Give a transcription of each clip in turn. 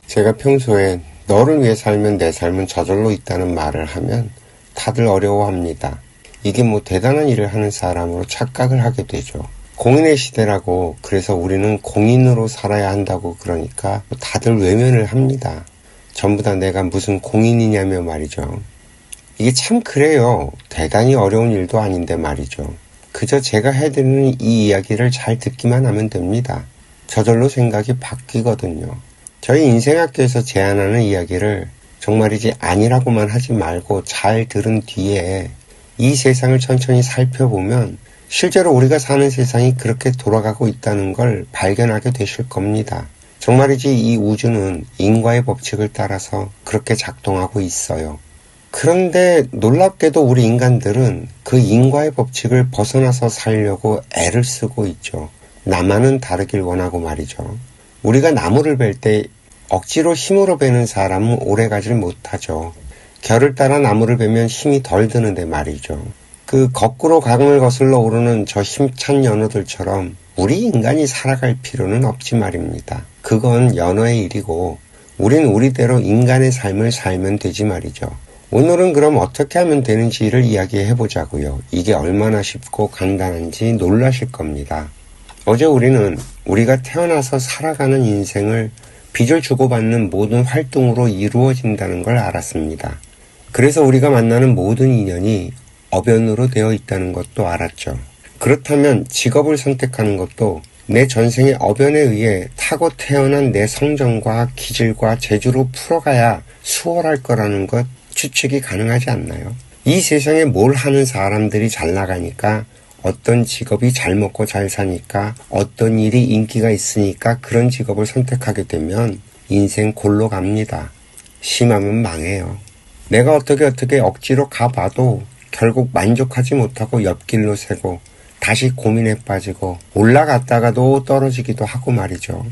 제가 평소에 너를 위해 살면 내 삶은 저절로 있다는 말을 하면 다들 어려워합니다. 이게 뭐 대단한 일을 하는 사람으로 착각을 하게 되죠. 공인의 시대라고, 그래서 우리는 공인으로 살아야 한다고 그러니까 다들 외면을 합니다. 전부 다 내가 무슨 공인이냐며 말이죠. 이게 참 그래요. 대단히 어려운 일도 아닌데 말이죠. 그저 제가 해드리는 이 이야기를 잘 듣기만 하면 됩니다. 저절로 생각이 바뀌거든요. 저희 인생학교에서 제안하는 이야기를 정말이지 아니라고만 하지 말고 잘 들은 뒤에 이 세상을 천천히 살펴보면 실제로 우리가 사는 세상이 그렇게 돌아가고 있다는 걸 발견하게 되실 겁니다. 정말이지 이 우주는 인과의 법칙을 따라서 그렇게 작동하고 있어요. 그런데 놀랍게도 우리 인간들은 그 인과의 법칙을 벗어나서 살려고 애를 쓰고 있죠. 나만은 다르길 원하고 말이죠. 우리가 나무를 벨 때 억지로 힘으로 베는 사람은 오래가질 못하죠. 결을 따라 나무를 베면 힘이 덜 드는데 말이죠. 그 거꾸로 강을 거슬러 오르는 저 힘찬 연어들처럼 우리 인간이 살아갈 필요는 없지 말입니다. 그건 연어의 일이고 우린 우리대로 인간의 삶을 살면 되지 말이죠. 오늘은 그럼 어떻게 하면 되는지를 이야기해 보자고요. 이게 얼마나 쉽고 간단한지 놀라실 겁니다. 어제 우리는 우리가 태어나서 살아가는 인생을 빚을 주고받는 모든 활동으로 이루어진다는 걸 알았습니다. 그래서 우리가 만나는 모든 인연이 어변으로 되어 있다는 것도 알았죠. 그렇다면 직업을 선택하는 것도 내 전생의 어변에 의해 타고 태어난 내 성정과 기질과 재주로 풀어가야 수월할 거라는 것 추측이 가능하지 않나요? 이 세상에 뭘 하는 사람들이 잘 나가니까, 어떤 직업이 잘 먹고 잘 사니까, 어떤 일이 인기가 있으니까 그런 직업을 선택하게 되면 인생 골로 갑니다. 심하면 망해요. 내가 어떻게 억지로 가봐도 결국 만족하지 못하고 옆길로 새고 다시 고민에 빠지고 올라갔다가도 떨어지기도 하고 말이죠.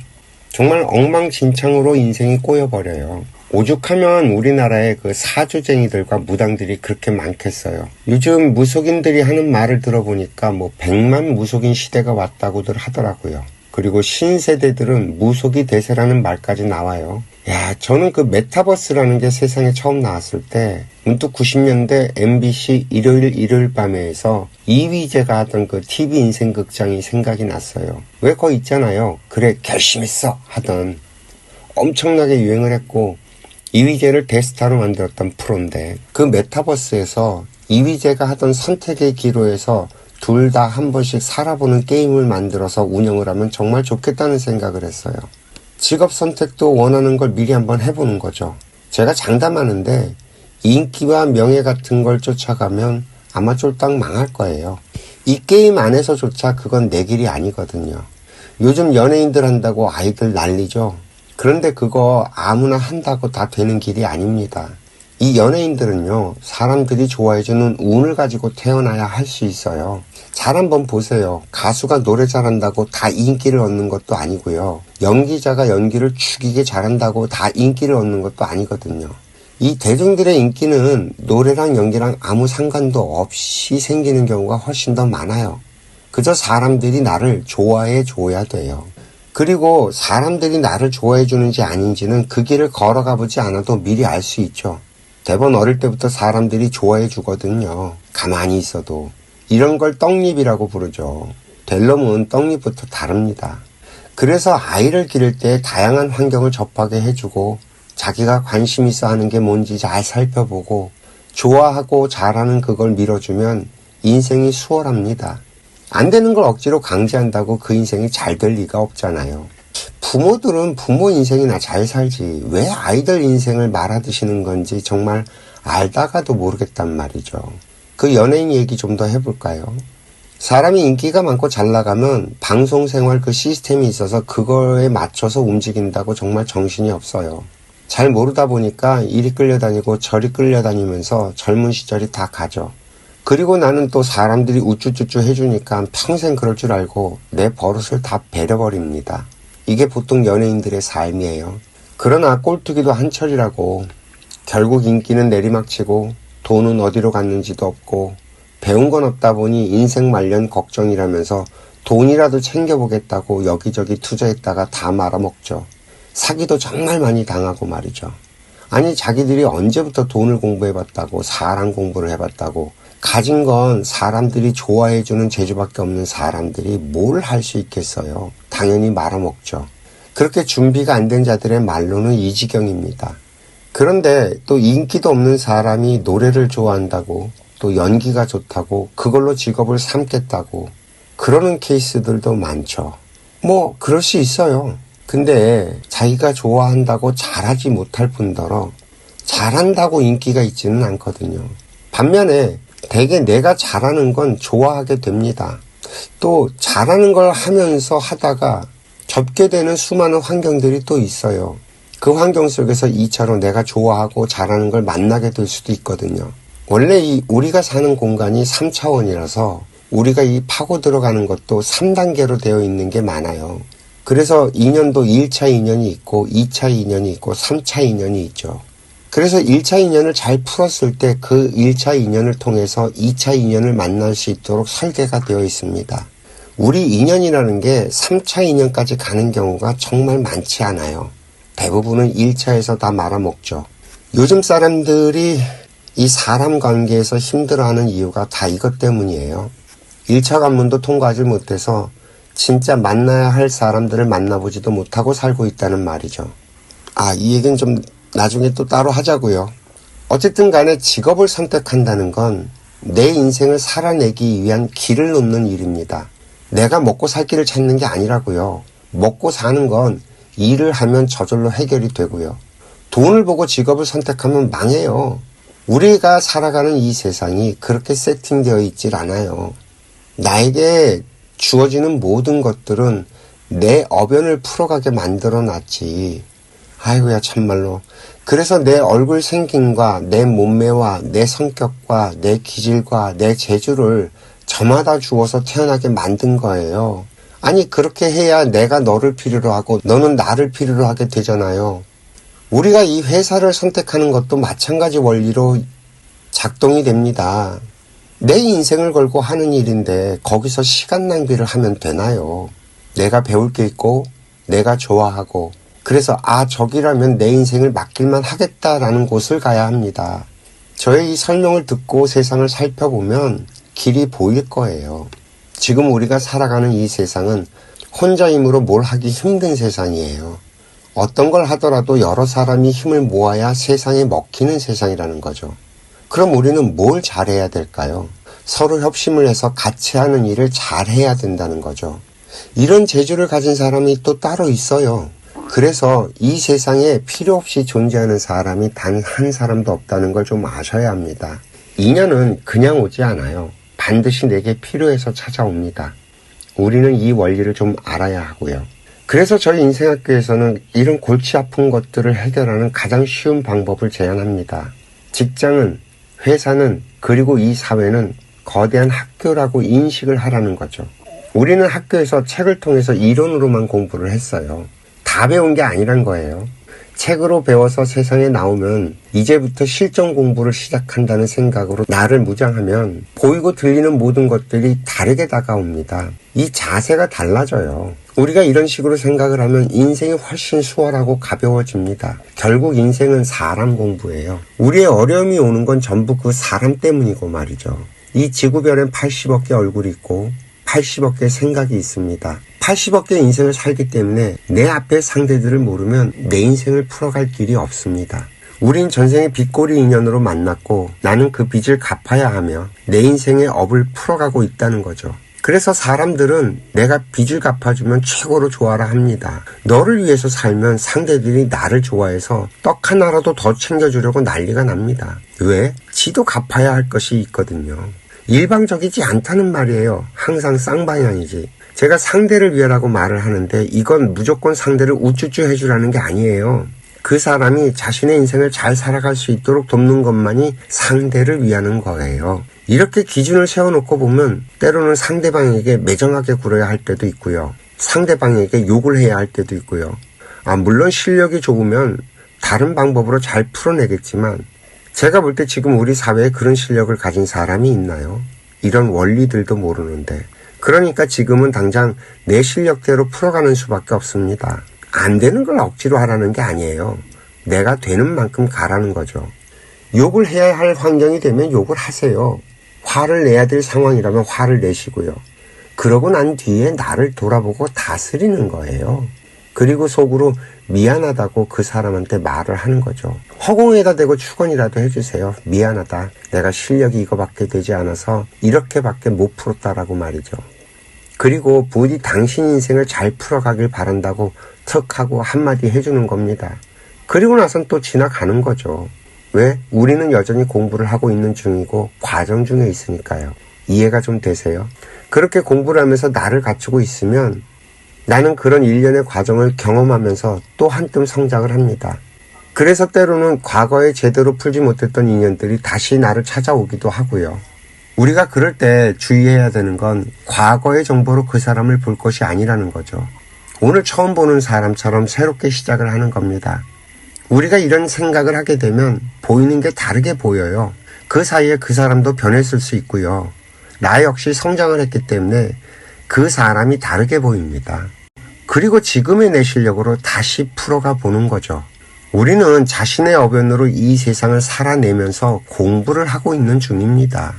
정말 엉망진창으로 인생이 꼬여버려요. 오죽하면 우리나라에 그 사주쟁이들과 무당들이 그렇게 많겠어요. 요즘 무속인들이 하는 말을 들어보니까 100만 무속인 시대가 왔다고들 하더라고요. 그리고 신세대들은 무속이 대세라는 말까지 나와요. 야, 저는 그 메타버스라는 게 세상에 처음 나왔을 때 문득 90년대 MBC 일요일 밤에서 이휘재가 하던 그 TV 인생극장이 생각이 났어요. 왜 거기 있잖아요. 그래 결심했어 하던, 엄청나게 유행을 했고 이휘재를 대스타로 만들었던 프로인데, 그 메타버스에서 이휘재가 하던 선택의 기로에서 둘 다 한 번씩 살아보는 게임을 만들어서 운영을 하면 정말 좋겠다는 생각을 했어요. 직업 선택도 원하는 걸 미리 한번 해보는 거죠. 제가 장담하는데 인기와 명예 같은 걸 쫓아가면 아마 쫄딱 망할 거예요. 이 게임 안에서조차 그건 내 길이 아니거든요. 요즘 연예인들 한다고 아이들 난리죠. 그런데 그거 아무나 한다고 다 되는 길이 아닙니다. 이 연예인들은요, 사람들이 좋아해주는 운을 가지고 태어나야 할 수 있어요. 잘 한번 보세요. 가수가 노래 잘한다고 다 인기를 얻는 것도 아니고요. 연기자가 연기를 죽이게 잘한다고 다 인기를 얻는 것도 아니거든요. 이 대중들의 인기는 노래랑 연기랑 아무 상관도 없이 생기는 경우가 훨씬 더 많아요. 그저 사람들이 나를 좋아해 줘야 돼요. 그리고 사람들이 나를 좋아해 주는지 아닌지는 그 길을 걸어가 보지 않아도 미리 알 수 있죠. 대번 어릴 때부터 사람들이 좋아해 주거든요. 가만히 있어도. 이런 걸 떡잎이라고 부르죠. 될 놈은 떡잎부터 다릅니다. 그래서 아이를 기를 때 다양한 환경을 접하게 해주고 자기가 관심 있어 하는 게 뭔지 잘 살펴보고 좋아하고 잘하는 그걸 밀어주면 인생이 수월합니다. 안 되는 걸 억지로 강제한다고 그 인생이 잘 될 리가 없잖아요. 부모들은 부모 인생이나 잘 살지 왜 아이들 인생을 말아드시는 건지 정말 알다가도 모르겠단 말이죠. 그 연예인 얘기 좀 더 해볼까요? 사람이 인기가 많고 잘 나가면 방송생활 그 시스템이 있어서 그거에 맞춰서 움직인다고 정말 정신이 없어요. 잘 모르다 보니까 이리 끌려다니고 저리 끌려다니면서 젊은 시절이 다 가죠. 그리고 나는 또 사람들이 우쭈쭈쭈 해주니까 평생 그럴 줄 알고 내 버릇을 다 베려버립니다. 이게 보통 연예인들의 삶이에요. 그러나 꼴뚜기도 한철이라고, 결국 인기는 내리막치고 돈은 어디로 갔는지도 없고 배운 건 없다 보니 인생 말년 걱정이라면서 돈이라도 챙겨보겠다고 여기저기 투자했다가 다 말아먹죠. 사기도 정말 많이 당하고 말이죠. 아니 자기들이 언제부터 돈을 공부해봤다고 사람 공부를 해봤다고 가진 건 사람들이 좋아해주는 재주밖에 없는 사람들이 뭘 할 수 있겠어요. 당연히 말아먹죠. 그렇게 준비가 안 된 자들의 말로는 이 지경입니다. 그런데 또 인기도 없는 사람이 노래를 좋아한다고 또 연기가 좋다고 그걸로 직업을 삼겠다고 그러는 케이스들도 많죠. 뭐 그럴 수 있어요. 근데 자기가 좋아한다고 잘하지 못할 뿐더러 잘한다고 인기가 있지는 않거든요. 반면에 대개 내가 잘하는 건 좋아하게 됩니다. 또 잘하는 걸 하면서 하다가 접게 되는 수많은 환경들이 또 있어요. 그 환경 속에서 2차로 내가 좋아하고 잘하는 걸 만나게 될 수도 있거든요. 원래 우리가 사는 공간이 3차원이라서 우리가 이 파고 들어가는 것도 3단계로 되어 있는 게 많아요. 그래서 인연도 1차 인연이 있고 2차 인연이 있고 3차 인연이 있죠. 그래서 1차 인연을 잘 풀었을 때 그 1차 인연을 통해서 2차 인연을 만날 수 있도록 설계가 되어 있습니다. 우리 인연이라는 게 3차 인연까지 가는 경우가 정말 많지 않아요. 대부분은 1차에서 다 말아먹죠. 요즘 사람들이 이 사람 관계에서 힘들어하는 이유가 다 이것 때문이에요. 1차 관문도 통과하지 못해서 진짜 만나야 할 사람들을 만나보지도 못하고 살고 있다는 말이죠. 이 얘기는 좀 나중에 또 따로 하자고요. 어쨌든 간에 직업을 선택한다는 건 내 인생을 살아내기 위한 길을 놓는 일입니다. 내가 먹고 살 길을 찾는 게 아니라고요. 먹고 사는 건 일을 하면 저절로 해결이 되고요. 돈을 보고 직업을 선택하면 망해요. 우리가 살아가는 이 세상이 그렇게 세팅되어 있질 않아요. 나에게 주어지는 모든 것들은 내 어변을 풀어가게 만들어 놨지. 아이고야 참말로. 그래서 내 얼굴 생김과 내 몸매와 내 성격과 내 기질과 내 재주를 저마다 주어서 태어나게 만든 거예요. 아니 그렇게 해야 내가 너를 필요로 하고 너는 나를 필요로 하게 되잖아요. 우리가 이 회사를 선택하는 것도 마찬가지 원리로 작동이 됩니다. 내 인생을 걸고 하는 일인데 거기서 시간 낭비를 하면 되나요? 내가 배울 게 있고 내가 좋아하고 그래서 저기라면 내 인생을 맡길만 하겠다라는 곳을 가야 합니다. 저의 이 설명을 듣고 세상을 살펴보면 길이 보일 거예요. 지금 우리가 살아가는 이 세상은 혼자 힘으로 뭘 하기 힘든 세상이에요. 어떤 걸 하더라도 여러 사람이 힘을 모아야 세상에 먹히는 세상이라는 거죠. 그럼 우리는 뭘 잘해야 될까요? 서로 협심을 해서 같이 하는 일을 잘해야 된다는 거죠. 이런 재주를 가진 사람이 또 따로 있어요. 그래서 이 세상에 필요 없이 존재하는 사람이 단 한 사람도 없다는 걸 좀 아셔야 합니다. 인연은 그냥 오지 않아요. 반드시 내게 필요해서 찾아옵니다. 우리는 이 원리를 좀 알아야 하고요. 그래서 저희 인생학교에서는 이런 골치 아픈 것들을 해결하는 가장 쉬운 방법을 제안합니다. 직장은, 회사는, 그리고 이 사회는 거대한 학교라고 인식을 하라는 거죠. 우리는 학교에서 책을 통해서 이론으로만 공부를 했어요. 다 배운 게 아니란 거예요. 책으로 배워서 세상에 나오면 이제부터 실전 공부를 시작한다는 생각으로 나를 무장하면 보이고 들리는 모든 것들이 다르게 다가옵니다. 이 자세가 달라져요. 우리가 이런 식으로 생각을 하면 인생이 훨씬 수월하고 가벼워집니다. 결국 인생은 사람 공부예요. 우리의 어려움이 오는 건 전부 그 사람 때문이고 말이죠. 이 지구별엔 80억 개 얼굴이 있고 80억 개의 생각이 있습니다. 80억 개의 인생을 살기 때문에 내 앞의 상대들을 모르면 내 인생을 풀어갈 길이 없습니다. 우린 전생에 빚꼬리 인연으로 만났고 나는 그 빚을 갚아야 하며 내 인생의 업을 풀어가고 있다는 거죠. 그래서 사람들은 내가 빚을 갚아주면 최고로 좋아라 합니다. 너를 위해서 살면 상대들이 나를 좋아해서 떡 하나라도 더 챙겨주려고 난리가 납니다. 왜? 지도 갚아야 할 것이 있거든요. 일방적이지 않다는 말이에요. 항상 쌍방향이지. 제가 상대를 위하라고 말을 하는데 이건 무조건 상대를 우쭈쭈 해주라는 게 아니에요. 그 사람이 자신의 인생을 잘 살아갈 수 있도록 돕는 것만이 상대를 위하는 거예요. 이렇게 기준을 세워놓고 보면 때로는 상대방에게 매정하게 굴어야 할 때도 있고요. 상대방에게 욕을 해야 할 때도 있고요. 물론 실력이 좋으면 다른 방법으로 잘 풀어내겠지만 제가 볼 때 지금 우리 사회에 그런 실력을 가진 사람이 있나요? 이런 원리들도 모르는데. 그러니까 지금은 당장 내 실력대로 풀어가는 수밖에 없습니다. 안 되는 걸 억지로 하라는 게 아니에요. 내가 되는 만큼 가라는 거죠. 욕을 해야 할 환경이 되면 욕을 하세요. 화를 내야 될 상황이라면 화를 내시고요. 그러고 난 뒤에 나를 돌아보고 다스리는 거예요. 그리고 속으로 미안하다고 그 사람한테 말을 하는 거죠. 허공에다 대고 축원이라도 해주세요. 미안하다. 내가 실력이 이거밖에 되지 않아서 이렇게밖에 못 풀었다라고 말이죠. 그리고 부디 당신 인생을 잘 풀어가길 바란다고 턱 하고 한마디 해주는 겁니다. 그리고 나선 또 지나가는 거죠. 왜? 우리는 여전히 공부를 하고 있는 중이고 과정 중에 있으니까요. 이해가 좀 되세요? 그렇게 공부를 하면서 나를 갖추고 있으면 나는 그런 일련의 과정을 경험하면서 또 한뜸 성장을 합니다. 그래서 때로는 과거에 제대로 풀지 못했던 인연들이 다시 나를 찾아오기도 하고요. 우리가 그럴 때 주의해야 되는 건 과거의 정보로 그 사람을 볼 것이 아니라는 거죠. 오늘 처음 보는 사람처럼 새롭게 시작을 하는 겁니다. 우리가 이런 생각을 하게 되면 보이는 게 다르게 보여요. 그 사이에 그 사람도 변했을 수 있고요. 나 역시 성장을 했기 때문에 그 사람이 다르게 보입니다. 그리고 지금의 내 실력으로 다시 풀어가 보는 거죠. 우리는 자신의 어변으로 이 세상을 살아내면서 공부를 하고 있는 중입니다.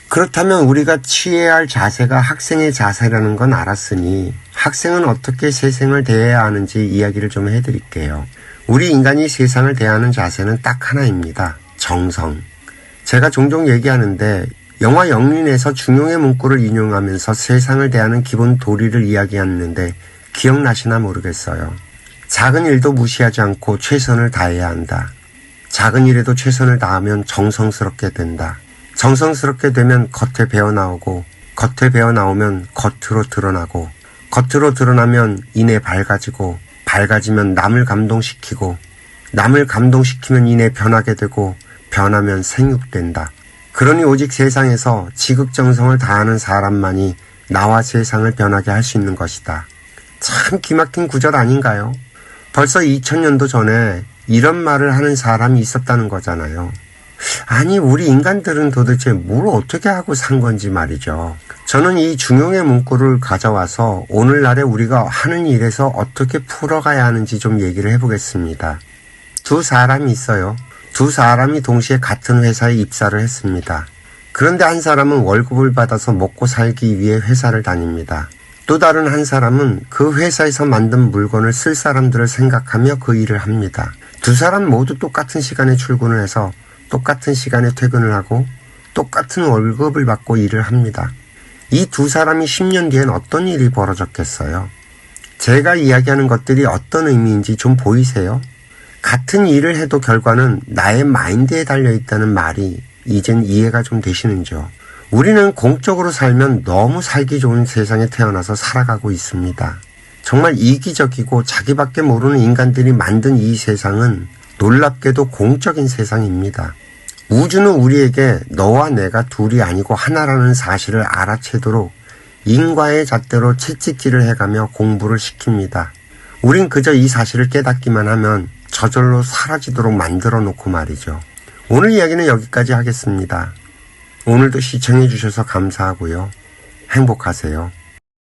그렇다면 우리가 취해야 할 자세가 학생의 자세라는 건 알았으니 학생은 어떻게 세상을 대해야 하는지 이야기를 좀 해드릴게요. 우리 인간이 세상을 대하는 자세는 딱 하나입니다. 정성. 제가 종종 얘기하는데 영화 영린에서 중용의 문구를 인용하면서 세상을 대하는 기본 도리를 이야기하는데 기억나시나 모르겠어요. 작은 일도 무시하지 않고 최선을 다해야 한다. 작은 일에도 최선을 다하면 정성스럽게 된다. 정성스럽게 되면 겉에 배어나오고 겉에 배어나오면 겉으로 드러나고 겉으로 드러나면 이내 밝아지고 밝아지면 남을 감동시키고 남을 감동시키면 이내 변하게 되고 변하면 생육된다. 그러니 오직 세상에서 지극정성을 다하는 사람만이 나와 세상을 변하게 할 수 있는 것이다. 참 기막힌 구절 아닌가요? 벌써 2000년도 전에 이런 말을 하는 사람이 있었다는 거잖아요. 아니 우리 인간들은 도대체 뭘 어떻게 하고 산 건지 말이죠. 저는 이 중용의 문구를 가져와서 오늘날에 우리가 하는 일에서 어떻게 풀어가야 하는지 좀 얘기를 해보겠습니다. 두 사람이 있어요. 두 사람이 동시에 같은 회사에 입사를 했습니다. 그런데 한 사람은 월급을 받아서 먹고 살기 위해 회사를 다닙니다. 또 다른 한 사람은 그 회사에서 만든 물건을 쓸 사람들을 생각하며 그 일을 합니다. 두 사람 모두 똑같은 시간에 출근을 해서 똑같은 시간에 퇴근을 하고 똑같은 월급을 받고 일을 합니다. 이 두 사람이 10년 뒤엔 어떤 일이 벌어졌겠어요? 제가 이야기하는 것들이 어떤 의미인지 좀 보이세요? 같은 일을 해도 결과는 나의 마인드에 달려있다는 말이 이젠 이해가 좀 되시는지요? 우리는 공적으로 살면 너무 살기 좋은 세상에 태어나서 살아가고 있습니다. 정말 이기적이고 자기밖에 모르는 인간들이 만든 이 세상은 놀랍게도 공적인 세상입니다. 우주는 우리에게 너와 내가 둘이 아니고 하나라는 사실을 알아채도록 인과의 잣대로 채찍질을 해가며 공부를 시킵니다. 우린 그저 이 사실을 깨닫기만 하면 저절로 사라지도록 만들어 놓고 말이죠. 오늘 이야기는 여기까지 하겠습니다. 오늘도 시청해 주셔서 감사하고요. 행복하세요.